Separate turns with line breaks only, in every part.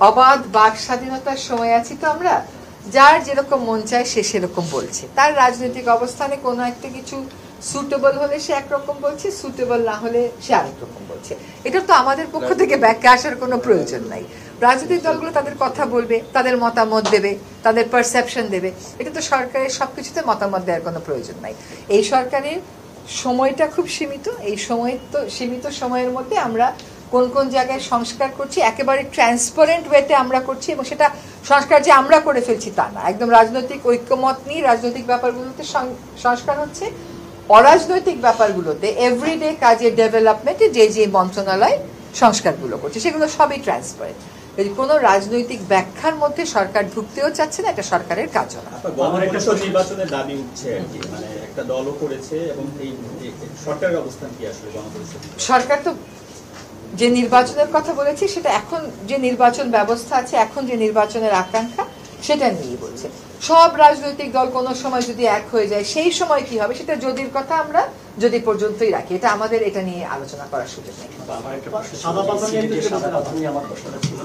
অবাধ বাক স্বাধীনতার সময় আছি তো আমরা, যার যেরকম মন চায় সে সেরকম বলছে। তার রাজনৈতিক অবস্থানে কোনো একটা কিছু সুটেবল হলে সে একরকম বলছে, সুটেবল না হলে সে আরেক রকম বলছে। এটা তো আমাদের পক্ষ থেকে ব্যাখ্যা আসার কোনো প্রয়োজন নাই। রাজনৈতিক দলগুলো তাদের কথা বলবে, তাদের মতামত দেবে, তাদের পারসেপশন দেবে। এটা তো সরকারের সবকিছুতে মতামত দেওয়ার কোনো প্রয়োজন নাই। এই সরকারের সময়টা খুব সীমিত, এই সীমিত সময়ের মধ্যে আমরা কোন কোন জায়গায় সংস্কার করছি একেবারে ট্রান্সপারেন্ট ওয়েতে আমরা করছি, এবং সেটা সংস্কার যে আমরা করে ফেলছি তা না, একদম রাজনৈতিক ঐক্যমত নিয়ে রাজনৈতিক ব্যাপারগুলোতে সংস্কার হচ্ছে। অরাজনৈতিক ব্যাপারগুলোতে এভরিডে কাজের ডেভেলপমেন্টে যে যে মন্ত্রণালয় সংস্কারগুলো করছে সেগুলো সবই ট্রান্সপারেন্ট। কোনো রাজনৈতিক ব্যাখ্যার মধ্যে সরকার ঢুকতেও চাচ্ছে না, এটা সরকারের কাজও না।
নির্বাচনের দাবি উঠছে আর কি, মানে একটা দলও করেছে, এবং এই সরকারের অবস্থান কি আসলে গণপরিষদ?
সরকার তো যে নির্বাচনের কথা বলেছি সেটা এখন যে নির্বাচন ব্যবস্থা আছে, এখন যে নির্বাচনের আকাঙ্ক্ষা সেটা নিয়ে বলছে। সব রাজনৈতিক দল কোনো সময় যদি এক হয়ে যায় সেই সময় কি হবে সেটা যদির কথা আমরা যদি পর্যন্তই রাখি, এটা আমাদের এটা নিয়ে আলোচনা করার সুযোগ নেই।
আমার প্রশ্নটা ছিল,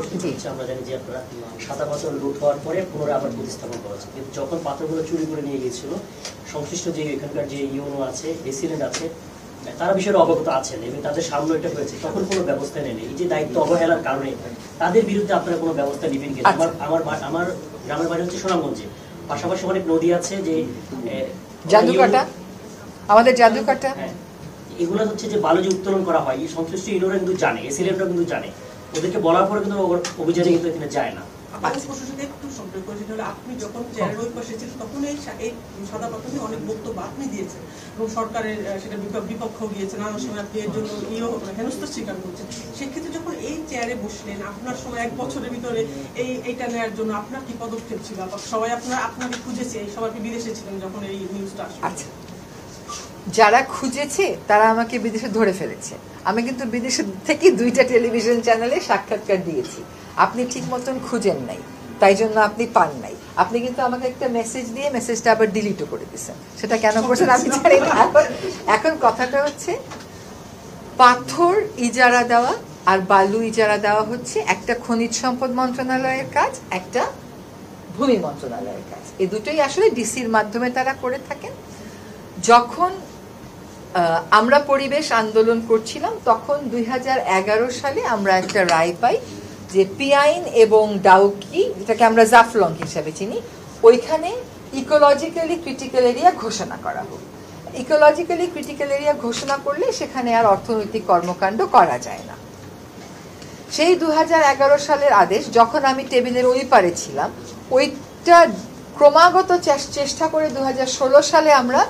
আমরা জানি যে আপনারা সাদা পাথর লুট হওয়ার পরে পুনরায় আবার প্রতিস্থাপন করেছে, কিন্তু যখন পাথরগুলো চুরি করে নিয়ে গিয়েছিল সংশ্লিষ্ট যে এখানকার যে ইউনো আছে, রেসিডেন্ট আছে, তারা বিষয়ে অবগত আছেন এবং তাদের সামনে এটা হয়েছে, তখন কোনো ব্যবস্থা নেই। এই যে দায়িত্ব অবহেলার কারণে তাদের বিরুদ্ধে আপনারা কোনো ব্যবস্থা নেবেন কিনা? আমার গ্রামের বাড়ি হচ্ছে সুনামগঞ্জে, পাশাপাশি অনেক নদী আছে, যে
জাদুকাটা, আমাদের জাদুকাটা,
এগুলো হচ্ছে যে বালু যে উত্তোলন করা হয়, এই সংশ্লিষ্ট ইউনোরা কিন্তু জানে, এসিলেন্টরা কিন্তু জানে, ওদেরকে বলার পরে কিন্তু অভিযানে কিন্তু এখানে যায় না।
একটু সম্পর্ক করেছেন, আপনি যখন চেয়ারের ওই পাশে ছিলেন তখন এই সাদা পাথর নিয়ে অনেক বক্তব্য আপনি দিয়েছেন এবং সরকারের সেটা বিপক্ষ গিয়েছে, নানা সময় আপনি এর জন্য হেনস্থার স্বীকার করছেন। সেক্ষেত্রে যখন এই চেয়ারে বসলেন, আপনার সময় 1 বছরের ভিতরে এইটা নেওয়ার জন্য আপনার কি পদক্ষেপ ছিল? সবাই আপনাকে খুঁজেছে, সবাই আপনি বিদেশে ছিলেন যখন এই নিউজটা আসে?
আচ্ছা, যারা খুঁজেছে তারা আমাকে বিদেশে ধরে ফেলেছে। আমি কিন্তু বিদেশে থেকে 2টা টেলিভিশন চ্যানেলে সাক্ষাৎকার দিয়েছি। আপনি ঠিক মতন খুঁজেন নাই, তাই জন্য আপনি পান নাই। আপনি কিন্তু আমাকে একটা মেসেজ দিয়ে মেসেজটা আবার ডিলিটও করে দিয়েছেন, সেটা কেন করছেন আমি জানি না। এখন কথাটা হচ্ছে, পাথর ইজারা দেওয়া আর বালু ইজারা দেওয়া হচ্ছে একটা খনিজ সম্পদ মন্ত্রণালয়ের কাজ, একটা ভূমি মন্ত্রণালয়ের কাজ। এই দুটোই আসলে ডিসির মাধ্যমে তারা করে থাকেন। যখন আমরা পরিবেশ আন্দোলন করছিলাম তখন 2011 সালে আমরা একটা রায় পাই যে পিয়াইন এবং ডাউকি, যেটাকে আমরা জাফলং হিসাবে চিনি, ওইখানে ইকোলজিক্যালি ক্রিটিক্যাল এরিয়া ঘোষণা করা হোক। ইকোলজিক্যালি ক্রিটিক্যাল এরিয়া ঘোষণা করলে সেখানে আর অর্থনৈতিক কর্মকাণ্ড করা যায় না। সেই 2011 সালের আদেশ যখন আমি টেবিলের ওই পারে ছিলাম, ওইটা ক্রমাগত চেষ্টা করে 2016 সালে আমরা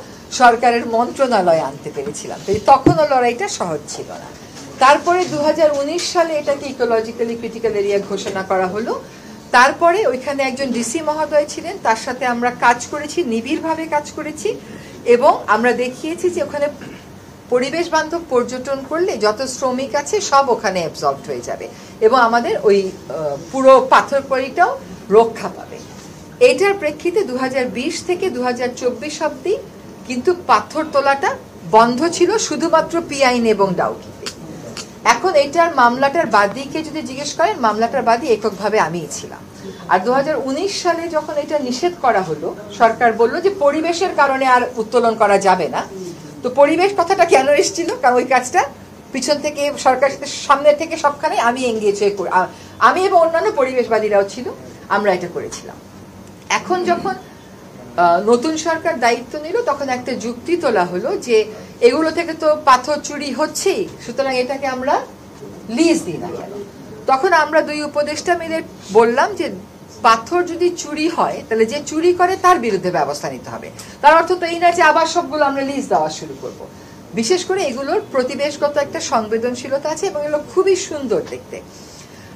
সরকারের মন্ত্রণালয়ে আনতে পেরেছিলাম। তখনও লড়াইটা সহজ ছিল না। তারপরে 2019 সালে এটাকে ইকোলজিক্যালি ক্রিটিক্যাল এরিয়া ঘোষণা করা হলো। তারপরে ওইখানে একজন ডিসি মহোদয় ছিলেন, তার সাথে আমরা কাজ করেছি, নিবিড়ভাবে কাজ করেছি, এবং আমরা দেখিয়েছি যে ওখানে পরিবেশ বান্ধব পর্যটন করলে যত শ্রমিক আছে সব ওখানে অ্যাবজর্বড হয়ে যাবে এবং আমাদের ওই পুরো পাথরপড়িটাও রক্ষা পাবে। এইটার প্রেক্ষিতে 2020 থেকে 2024 অবধি কিন্তু পাথর তোলাটা বন্ধ ছিল শুধুমাত্র পিয়াইন এবং ডাউকিতে। এখন এইটার মামলাটার বাদীকে যদি জিজ্ঞেস করেন, মামলাটার বাদী এককভাবে আমিই ছিলাম। আর 2019 সালে যখন এটা নিষেধ করা হলো, সরকার বলল যে পরিবেশের কারণে আর উত্তোলন করা যাবে না। তো পরিবেশ কথাটা কেন এসেছিল? কারণ ওই কাজটা পিছন থেকে সরকারের সাথে সামনে থেকে সবখানে আমি এঙ্গেজ হয়ে আমি এবং অন্যান্য পরিবেশবাদীরাও ছিল, আমরা এটা করেছিলাম। এখন যখন নতুন সরকার দায়িত্ব নিল তখন একটা যুক্তি তোলা হলো যে এগুলো থেকে তো পাথর চুরি হচ্ছেই, সুতরাং এটাকে আমরা লিজ দিই না কেন। তখন আমরা 2 উপদেষ্টা মিলে বললাম যে পাথর যদি চুরি হয় তাহলে যে চুরি করে তার বিরুদ্ধে ব্যবস্থা নিতে হবে। তার অর্থ তো এই না যে আবার সবগুলো আমরা লিজ দেওয়া শুরু করব। বিশেষ করে এগুলোর প্রতিবেশগত একটা সংবেদনশীলতা আছে এবং এগুলো খুবই সুন্দর দেখতে।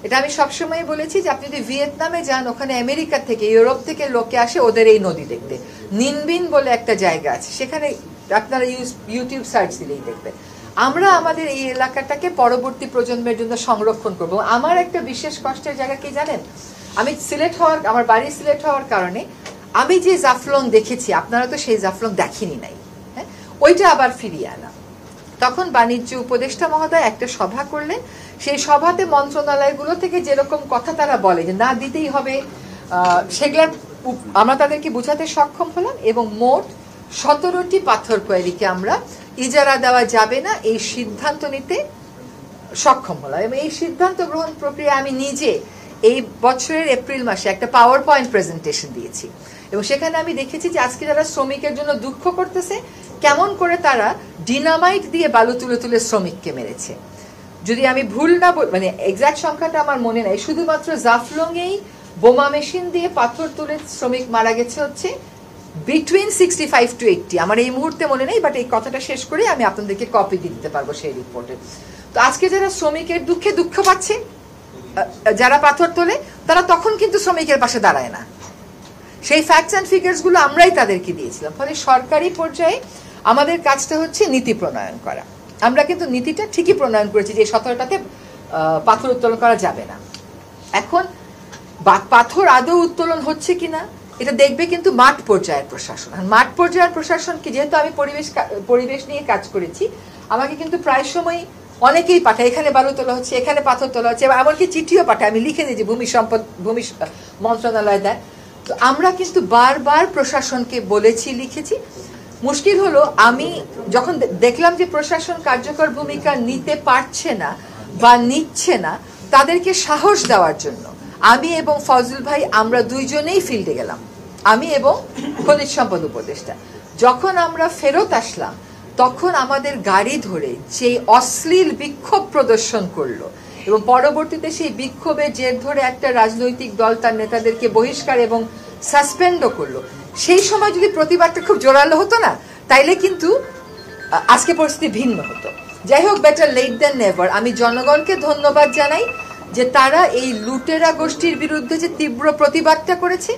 এটা আমি সবসময় বলেছি যে আপনি যদি ভিয়েতনামে যান, ওখানে আমেরিকা থেকে ইউরোপ থেকে লোকে আসে ওদের এই নদী দেখতে। নিনবিন বলে একটা জায়গা আছে, সেখানে আপনারা ইউটিউব সার্চ দিলেই দেখবেন। আমরা আমাদের এই এলাকাটাকে পরবর্তী প্রজন্মের জন্য সংরক্ষণ করব। আমার একটা বিশেষ কষ্টের জায়গা কি জানেন, আমি আমার বাড়ি সিলেট হওয়ার কারণে আমি যে জাফলং দেখেছি, আপনারা তো সেই জাফলং দেখেনি নাই, হ্যাঁ, ওইটা আবার ফিরিয়ে আনা। তখন বাণিজ্য উপদেষ্টা মহোদয় একটা সভা করলেন। সেই সভাতে মন্ত্রণালয়গুলো থেকে যেরকম কথা তারা বলে যে না দিতেই হবে, সেগুলোর আমরা তাদেরকে বোঝাতে সক্ষম হলাম এবং মোট 17টি পাথর কোয়ারিকে আমরা ইজারা দেওয়া যাবে না এই সিদ্ধান্ত নিতে সক্ষম হলাম। এবং এই সিদ্ধান্ত গ্রহণ প্রক্রিয়া আমি নিজে এই বছরের এপ্রিল মাসে একটা পাওয়ার পয়েন্ট প্রেজেন্টেশন দিয়েছি এবং সেখানে আমি দেখেছি যে আজকে যারা শ্রমিকের জন্য দুঃখ করতেছে কেমন করে তারা ডিনামাইট দিয়ে বালু তুলে তুলে শ্রমিককে মেরেছে। যদি আমি ভুল না মানে এক্সাক্ট সংখ্যাটা আমার মনে নাই, শুধুমাত্র জাফলংয়েই বোমা মেশিন দিয়ে পাথর তুলে শ্রমিক মারা গেছে হচ্ছে বিটুইন 65 to 80। আমার এই মুহূর্তে মনে নেই, বাট এই কথাটা শেষ করে আমি আপনাদেরকে কপি দিতে পারবো সেই রিপোর্টে। তো আজকে যারা শ্রমিকের দুঃখে দুঃখ পাচ্ছে, যারা পাথর তোলে, তারা তখন কিন্তু শ্রমিকের পাশে দাঁড়ায় না। সেই ফ্যাক্টস অ্যান্ড ফিগার্স গুলো আমরাই তাদেরকে দিয়েছিলাম। ফলে সরকারি পর্যায়ে আমাদের কাজটা হচ্ছে নীতি প্রণয়ন করা। আমরা কিন্তু নীতিটা ঠিকই প্রণয়ন করেছি যে 17টাতে পাথর উত্তোলন করা যাবে না। এখন পাথর আদৌ উত্তোলন হচ্ছে কিনা এটা দেখবে কিন্তু মাঠ পর্যায়ের প্রশাসন। মাঠ পর্যায়ের প্রশাসনকে, যেহেতু আমি পরিবেশ নিয়ে কাজ করেছি, আমাকে কিন্তু প্রায় সময় অনেকেই পাঠায় এখানে বালু তোলা হচ্ছে, এখানে পাথর তোলা হচ্ছে, এবং এমনকি চিঠিও পাঠায়, আমি লিখে দিই যে ভূমি মন্ত্রণালয় দেয়। তো আমরা কিন্তু বারবার প্রশাসনকে বলেছি, লিখেছি। মুশকিল হলো আমি যখন দেখলাম যে প্রশাসন কার্যকর ভূমিকা নিতে পারছে না বা নিচ্ছে না, তাদেরকে সাহস দেওয়ার জন্য আমি এবং ফজল ভাই আমরা দুইজনেই ফিল্ডে গেলাম, আমি এবং খনিজ সম্পদ উপদেষ্টা। যখন আমরা ফেরত আসলাম তখন আমাদের গাড়ি ধরে যে অশ্লীল বিক্ষোভ প্রদর্শন করলো এবং পরবর্তীতে সেই বিক্ষোভের জের ধরে একটা রাজনৈতিক দল তার নেতাদেরকে বহিষ্কার এবং সাসপেন্ডও করলো, সেই সময় যদি প্রতিবাদটা খুব জোরালো হতো না, তাইলে কিন্তু আজকে পরিস্থিতি ভিন্ন হতো। যাই হোক, বেটার লেট দ্যান নেভার। আমি জনগণকে ধন্যবাদ জানাই যে তারা এই লুটেরা গোষ্ঠীর বিরুদ্ধে যে তীব্র প্রতিবাদটা করেছে,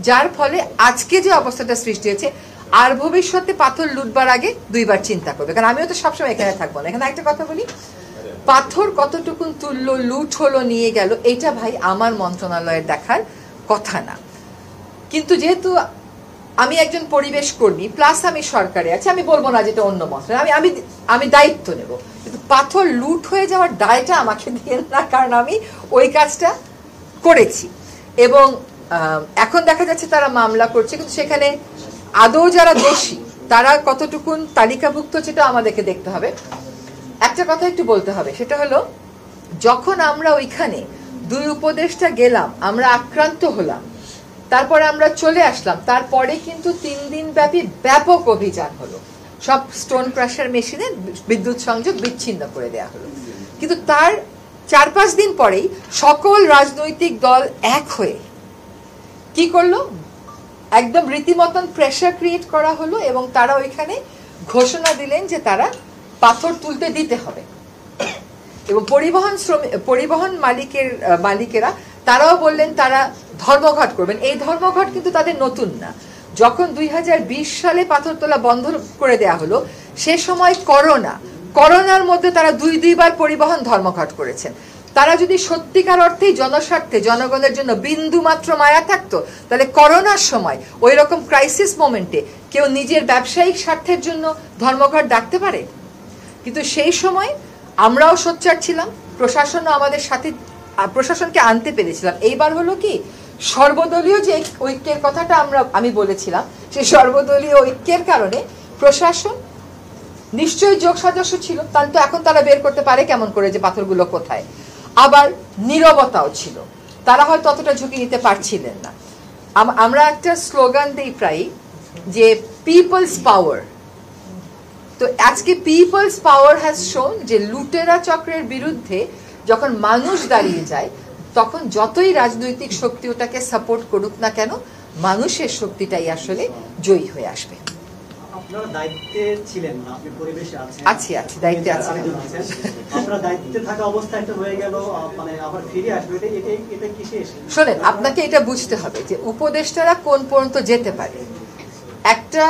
যার ফলে আজকে যে অবস্থাটা সৃষ্টি হয়েছে। আর ভবিষ্যতে পাথর লুটবার আগে দুইবার চিন্তা করবে, কারণ আমিও তো সবসময় এখানে থাকবো না। এখানে একটা কথা বলি, পাথর কতটুকুন তুললো, লুট হলো, নিয়ে গেল, এটা ভাই আমার মন্ত্রণালয়ের দেখার কথা না। কিন্তু যেহেতু আমি একজন পরিবেশ কর্মী প্লাস আমি সরকারে আছি, আমি বলবো না যেটা অন্য মন্ত্রণালয়, আমি দায়িত্ব নেব, কিন্তু পাথর লুট হয়ে যাওয়ার দায়টা আমাকে দিয়ে না, কারণ আমি ওই কাজটা করেছি। এবং এখন দেখা যাচ্ছে তারা মামলা করছে, কিন্তু সেখানে আদৌ যারা দোষী তারা কতটুকুন তালিকাভুক্ত সেটা আমাদেরকে দেখতে হবে। একটা কথা একটু বলতে হবে, সেটা হলো যখন আমরা ওইখানে দুই উপদেষ্টা গেলাম, আমরা আক্রান্ত হলাম, তারপরে আমরা চলে আসলাম, তারপরে কিন্তু 3 দিন ব্যাপী ব্যাপক অভিযান হলো, সব স্টোন ক্রাশার মেশিনে বিদ্যুৎ সংযোগ বিচ্ছিন্ন করে দেওয়া হলো। কিন্তু তার 4-5 দিন পরেই সকল রাজনৈতিক দল এক হয়ে কি করলো, একদম রীতিমতন প্রেসার ক্রিয়েট করা হলো এবং তারা ওইখানে ঘোষণা দিলেন যে তারা পাথর তুলতে দিতে হবে। এবং পরিবহন মালিকেরা তারাও বললেন তারা ধর্মঘট করবেন। এই ধর্মঘট কিন্তু তাদের নতুন না। যখন 2020 সালে পাথর তোলা বন্ধ করে দেয়া হলো, সে সময় করোনার মধ্যে তারা দুইবার পরিবহন ধর্মঘট করেছেন। তারা যদি সত্যিকার অর্থেই জনস্বার্থে জনগণের জন্য বিন্দু মাত্র মায়া থাকতো, তাহলে করোনার সময় ওই রকম ক্রাইসিস মোমেন্টে কেউ নিজের ব্যবসায়িক স্বার্থের জন্য ধর্মঘট ডাকতে পারে? কিন্তু সেই সময় আমরাও সোচ্চার ছিলাম, প্রশাসনও আমাদের সাথে, প্রশাসনকে আনতে পেরেছিলাম। এইবার হলো কি, সর্বদলীয় যে ঐক্যের কথাটা আমি বলেছিলাম, সেই সর্বদলীয় ঐক্যের কারণে প্রশাসন নিশ্চয়ই যোগ সদস্য ছিল, কিন্তু এখন তারা বের করতে পারে কেমন করে যে পাথরগুলো কোথায়। আবার নীরবতাও ছিল, তারা হয়তো অতটা ঝুঁকি নিতে পারছিলেন না। আমরা একটা স্লোগান দিই প্রায় যে পিপলস পাওয়ার। তো আজকে পিপলস পাওয়ার হ্যাজ শোন যে লুটেরা চক্রের বিরুদ্ধে যখন মানুষ দাঁড়িয়ে যায়, তখন যতই রাজনৈতিক শক্তি ওটাকে সাপোর্ট করুক না কেন, মানুষের শক্তিটাই আসলে জয়ী হয়ে আসবে।
আপনারা দায়িত্বে ছিলেন না, আপনি পরিবেশে আছেন।
আছি দায়িত্বে আছি।
আপনারা দায়িত্বে থাকা অবস্থায় একটা হয়ে গেল, মানে আবার ফিরে আসবে, এটা কিসে এসে?
শোনেন, আপনাকে এটা বুঝতে হবে যে উপদেষ্টারা কোন পর্যন্ত যেতে পারে। একটা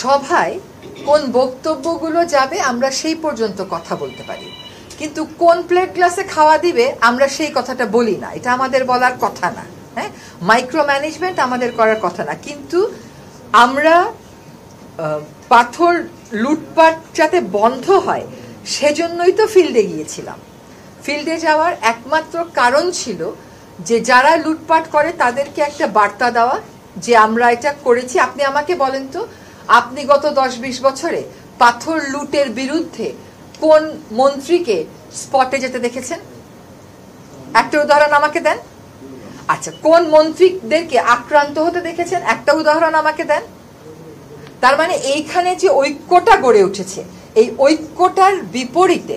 সভায় কোন বক্তব্যগুলো যাবে আমরা সেই পর্যন্ত কথা বলতে পারি, কিন্তু কোন প্লেট গ্লাসে খাওয়া দিবে আমরা সেই কথাটা বলি না। এটা আমাদের বলার কথা না। হ্যাঁ, মাইক্রো ম্যানেজমেন্ট আমাদের করার কথা না। কিন্তু আমরা পাথর লুটপাট যাতে বন্ধ হয় সেজন্যই তো ফিল্ডে গিয়েছিলাম। ফিল্ডে যাওয়ার একমাত্র কারণ ছিল যে যারা লুটপাট করে তাদেরকে একটা বার্তা দেওয়া যে আমরা এটা করেছি। আপনি আমাকে বলেন তো, আপনি গত 10-20 বছরে পাথর লুটের বিরুদ্ধে কোন মন্ত্রীকে স্পটে যেতে দেখেছেন? একটা উদাহরণ আমাকে দেন। আচ্ছা, কোন মন্ত্রীদেরকে আক্রান্ত হতে দেখেছেন? একটা উদাহরণ আমাকে দেন। তার মানে এইখানে যে ঐক্যটা গড়ে উঠেছে, এই ঐক্যটার বিপরীতে